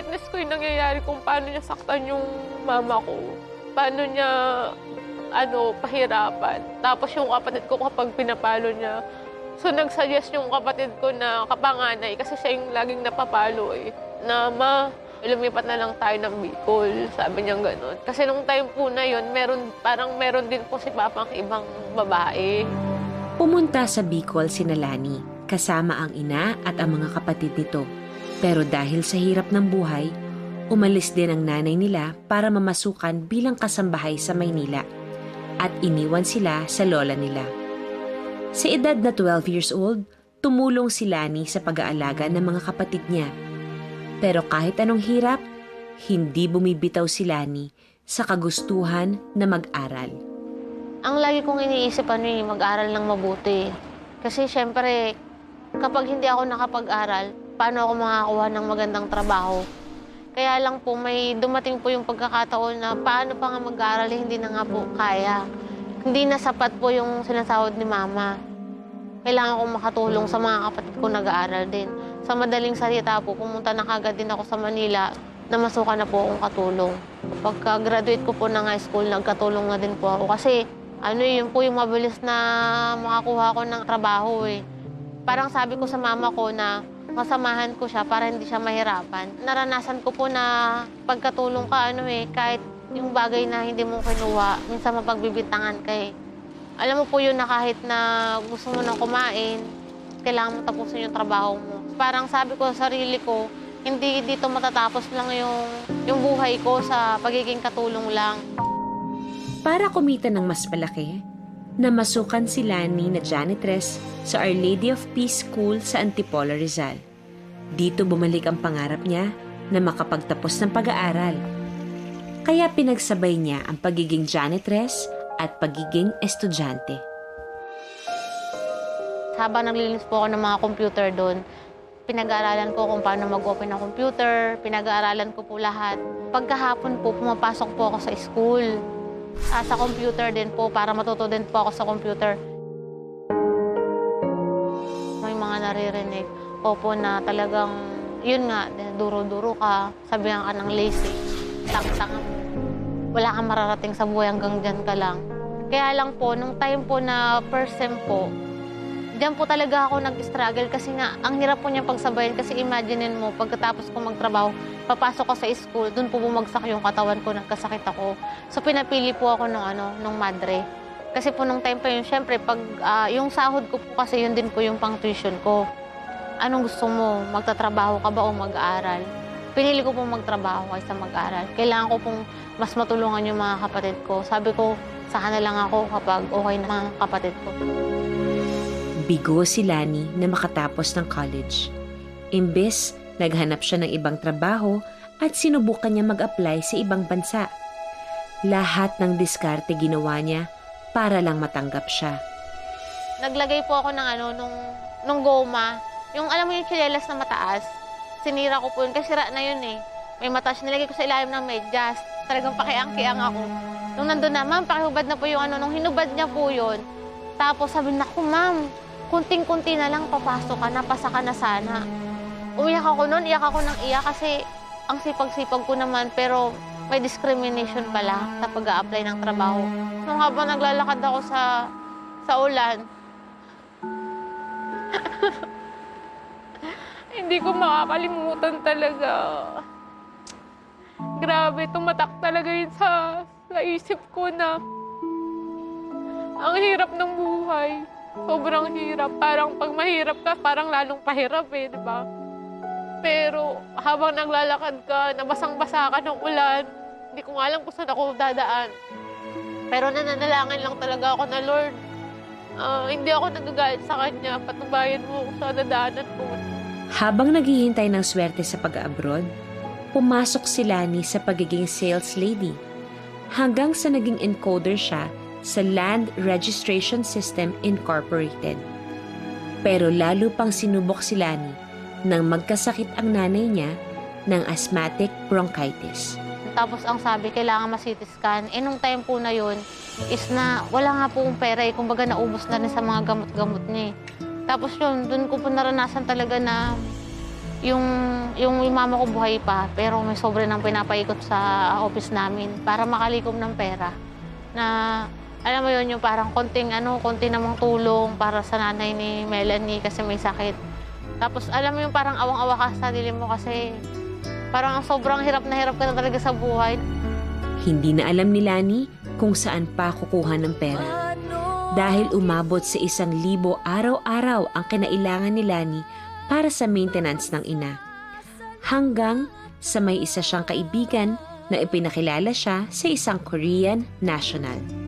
witness ko yung nangyayari kung paano niya saktan yung mama ko. Paano niya, pahirapan. Tapos yung kapatid ko kapag pinapalo niya. So nagsuggest yung kapatid ko na kapanganay, kasi siya yung laging napapalo na lumipat na lang tayo ng Bicol. Sabi niya gano'n. Kasi nung time po na yun, meron din po si Papang ibang babae. Pumunta sa Bicol sina Lani, kasama ang ina at ang mga kapatid nito. Pero dahil sa hirap ng buhay, umalis din ang nanay nila para mamasukan bilang kasambahay sa Maynila at iniwan sila sa lola nila. Sa edad na 12 years old, tumulong si Lani sa pag-aalaga ng mga kapatid niya. Pero kahit anong hirap, hindi bumibitaw si Lani sa kagustuhan na mag-aral. Ang lagi kong iniisip mag-aral ng mabuti. Kasi syempre, kapag hindi ako nakapag-aral, paano ako makakuha ng magandang trabaho? Kaya lang po, may dumating po yung pagkakataon na paano pa nga mag-aral, hindi na nga po kaya. Hindi na sapat po yung sinasahod ni Mama. Kailangan kong makatulong sa mga kapatid ko nag-aaral din. Sa madaling salita po, pumunta na kagad din ako sa Manila na masukan na po akong katulong. Pagka-graduate ko po ng high school, nagkatulong na din po ako. Kasi yun po yung mabilis na makakuha ko ng trabaho Parang sabi ko sa mama ko na masamahan ko siya para hindi siya mahirapan. Naranasan ko po na pagkatulong ka kahit yung bagay na hindi mo kinuha, minsan mapagbibintangan ka Alam mo po yun na kahit na gusto mo nang kumain, kailangan mo tapusin yung trabaho mo. Parang sabi ko sa sarili ko, hindi dito matatapos lang yung buhay ko sa pagiging katulong lang. Para kumita ng mas malaki, namasukan si Lani na janitress sa Our Lady of Peace School sa Antipolo, Rizal. Dito bumalik ang pangarap niya na makapagtapos ng pag-aaral. Kaya pinagsabay niya ang pagiging janitress at pagiging estudyante. Habang naglilinis po ako ng mga computer doon, pinag-aaralan ko kung paano mag-open ng computer, pinag-aaralan ko po lahat. Pagkahapon po, pumapasok po ako sa school. Sa computer din po, para matuto din po ako sa computer. May mga naririnig. Opo na talagang, yun nga, duro-duro ka, sabihan ka ng lazy, tang-tanga mo. Wala kang mararating sa buhay hanggang dyan ka lang. Kaya lang po, nung time po na first sem po, diyan po talaga ako nag-struggle kasi nga, ang hirap po niyang pagsabayan kasi imaginein mo, pagkatapos ko magtrabaho, papasok ko sa school, doon po bumagsak yung katawan ko, nagkasakit ako. So pinapili po ako nung madre. Kasi po nung time pa yun, syempre, pag yung sahod ko po kasi yun din po yung pang-tuition ko. Anong gusto mo? Magtatrabaho ka ba o mag-aaral? Pinili ko pong magtrabaho kaysa mag-aaral. Kailangan ko pong mas matulungan yung mga kapatid ko. Sabi ko, saka na lang ako kapag okay na mga kapatid ko. Bigo si Lani na makatapos ng college. Imbes, naghanap siya ng ibang trabaho at sinubukan niya mag-apply sa ibang bansa. Lahat ng diskarte ginawa niya para lang matanggap siya. Naglagay po ako ng nung goma. Yung alam mo yung tsinelas na mataas, sinira ko po yun kasi sira na yun May mataas, nilagay ko sa ilalim ng medyas. Talagang pakiang-kiang ako. Nung nandun na, ma'am, pakihubad na po yung nung hinubad niya po yun. Tapos sabi na ko, ma'am, kunting-kunti na lang, papasok ka na, pasa ka na sana. Umiyak ako noon, iyak ako ng iyak kasi ang sipag-sipag ko naman, pero may discrimination pala sa pag-a-apply ng trabaho. Nung habang naglalakad ako sa ulan, Hindi ko makakalimutan talaga. Grabe, tumatak talaga yun sa isip ko na ang hirap ng buhay. Sobrang hirap. Parang pag mahirap ka, parang lalong pahirap di ba? Pero habang naglalakad ka, nabasang-basa ka ng ulan, hindi ko nga alam kung saan ako dadaan. Pero nananalangin lang talaga ako na, Lord, hindi ako nagagalit sa Kanya, patnubayan mo ako sa dadaanan ko. Habang naghihintay ng swerte sa pag-abroad, pumasok si Lani sa pagiging sales lady hanggang sa naging encoder siya sa Land Registration System Incorporated. Pero lalo pang sinubok si Lani nang magkasakit ang nanay niya ng asthmatic bronchitis. tapos ang sabi, kailangan ma-CT scan. Nung time po na yun, is na wala nga pong pera kumbaga naubos na rin sa mga gamot-gamot niya Tapos yun, dun ko po naranasan talaga na yung mama ko buhay pa, pero may sobre nang pinapaikot sa office namin para makalikom ng pera. Na, alam mo yun, yung parang konti namang tulong para sa nanay ni Melanie kasi may sakit. Tapos, alam mo yung parang awang-awa ka sa sarili mo kasi parang sobrang hirap na talaga sa buhay. Hindi na alam ni Lani kung saan pa kukuha ng pera. Dahil umabot sa 1,000 araw-araw ang kinailangan ni Lani para sa maintenance ng ina. Hanggang sa may isa siyang kaibigan na ipinakilala siya sa isang Korean national.